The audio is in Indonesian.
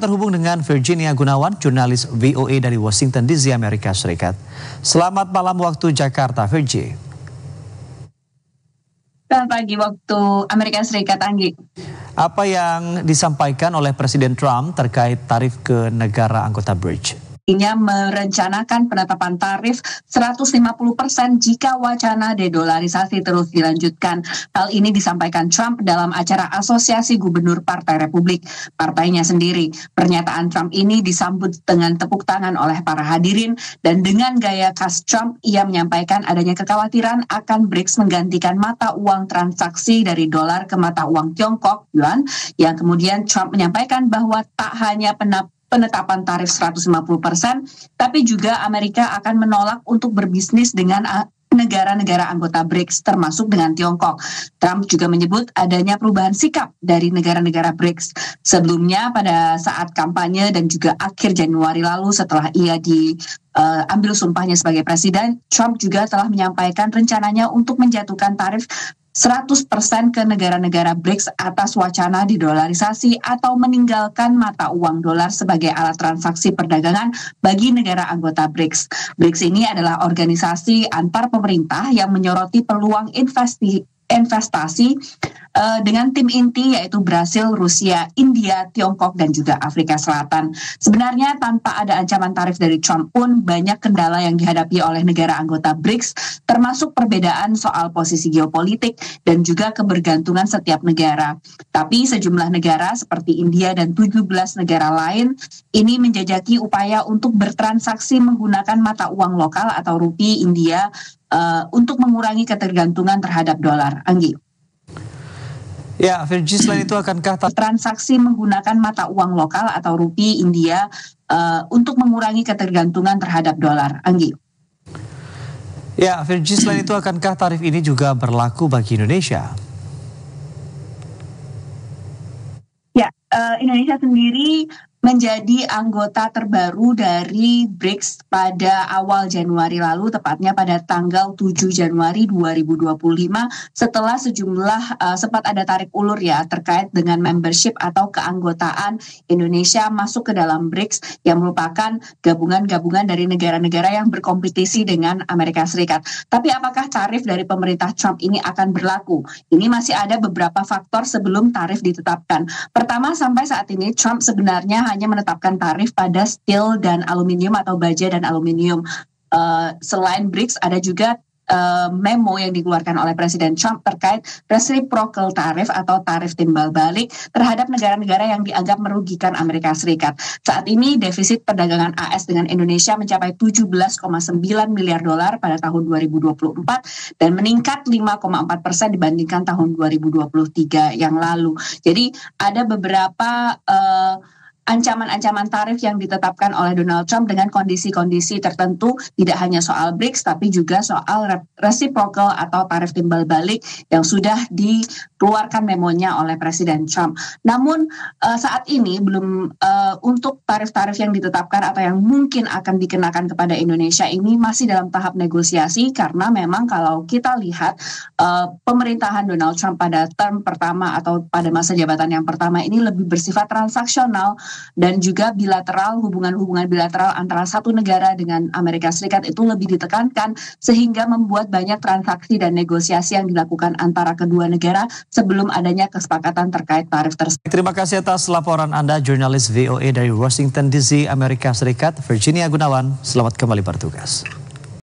terhubung dengan Virginia Gunawan, jurnalis VOA dari Washington DC, Amerika Serikat. Selamat malam waktu Jakarta, Virgi. Selamat pagi waktu Amerika Serikat, Anggi. Apa yang disampaikan oleh Presiden Trump terkait tarif ke negara anggota BRICS? Ia merencanakan penetapan tarif 150% jika wacana dedolarisasi terus dilanjutkan. Hal ini disampaikan Trump dalam acara Asosiasi Gubernur Partai Republik, partainya sendiri. Pernyataan Trump ini disambut dengan tepuk tangan oleh para hadirin, dan dengan gaya khas Trump, ia menyampaikan adanya kekhawatiran akan BRICS menggantikan mata uang transaksi dari dolar ke mata uang Tiongkok, yuan, yang kemudian Trump menyampaikan bahwa tak hanya penetapan tarif 150%, tapi juga Amerika akan menolak untuk berbisnis dengan negara-negara anggota BRICS, termasuk dengan Tiongkok. Trump juga menyebut adanya perubahan sikap dari negara-negara BRICS. Sebelumnya pada saat kampanye dan juga akhir Januari lalu setelah ia ambil sumpahnya sebagai presiden, Trump juga telah menyampaikan rencananya untuk menjatuhkan tarif 100% ke negara-negara BRICS atas wacana didolarisasi atau meninggalkan mata uang dolar sebagai alat transaksi perdagangan bagi negara anggota BRICS. BRICS ini adalah organisasi antar pemerintah yang menyoroti peluang investasi dengan tim inti yaitu Brasil, Rusia, India, Tiongkok, dan juga Afrika Selatan. Sebenarnya tanpa ada ancaman tarif dari Trump pun banyak kendala yang dihadapi oleh negara anggota BRICS, termasuk perbedaan soal posisi geopolitik dan juga kebergantungan setiap negara. Tapi sejumlah negara seperti India dan 17 negara lain ini menjajaki upaya untuk bertransaksi menggunakan mata uang lokal atau rupiah India untuk mengurangi ketergantungan terhadap dolar. Anggi. Ya, Virgi, selain itu akankah transaksi menggunakan mata uang lokal atau rupiah India untuk mengurangi ketergantungan terhadap dolar? Anggi. Ya, Virgi, selain itu akankah tarif ini juga berlaku bagi Indonesia? Ya, Indonesia sendiri menjadi anggota terbaru dari BRICS pada awal Januari lalu, tepatnya pada tanggal 7 Januari 2025, setelah sempat ada tarik ulur ya terkait dengan membership atau keanggotaan Indonesia masuk ke dalam BRICS yang merupakan gabungan-gabungan dari negara-negara yang berkompetisi dengan Amerika Serikat. Tapi apakah tarif dari pemerintah Trump ini akan berlaku? Ini masih ada beberapa faktor sebelum tarif ditetapkan. Pertama, sampai saat ini Trump sebenarnya hanya menetapkan tarif pada steel dan aluminium atau baja dan aluminium. Selain BRICS ada juga memo yang dikeluarkan oleh Presiden Trump terkait reciprocal tarif atau tarif timbal balik terhadap negara-negara yang dianggap merugikan Amerika Serikat. Saat ini defisit perdagangan AS dengan Indonesia mencapai 17,9 miliar dolar pada tahun 2024 dan meningkat 5,4% dibandingkan tahun 2023 yang lalu. Jadi ada beberapa ancaman-ancaman tarif yang ditetapkan oleh Donald Trump dengan kondisi-kondisi tertentu, tidak hanya soal BRICS tapi juga soal reciprocal atau tarif timbal balik yang sudah dikeluarkan memonya oleh Presiden Trump. Namun saat ini belum untuk tarif-tarif yang ditetapkan atau yang mungkin akan dikenakan kepada Indonesia ini masih dalam tahap negosiasi, karena memang kalau kita lihat pemerintahan Donald Trump pada term pertama atau pada masa jabatan yang pertama ini lebih bersifat transaksional dan juga bilateral, hubungan-hubungan bilateral antara satu negara dengan Amerika Serikat itu lebih ditekankan, sehingga membuat banyak transaksi dan negosiasi yang dilakukan antara kedua negara sebelum adanya kesepakatan terkait tarif tersebut. Terima kasih atas laporan Anda, jurnalis VOA dari Washington DC, Amerika Serikat, Virginia Gunawan. Selamat kembali bertugas.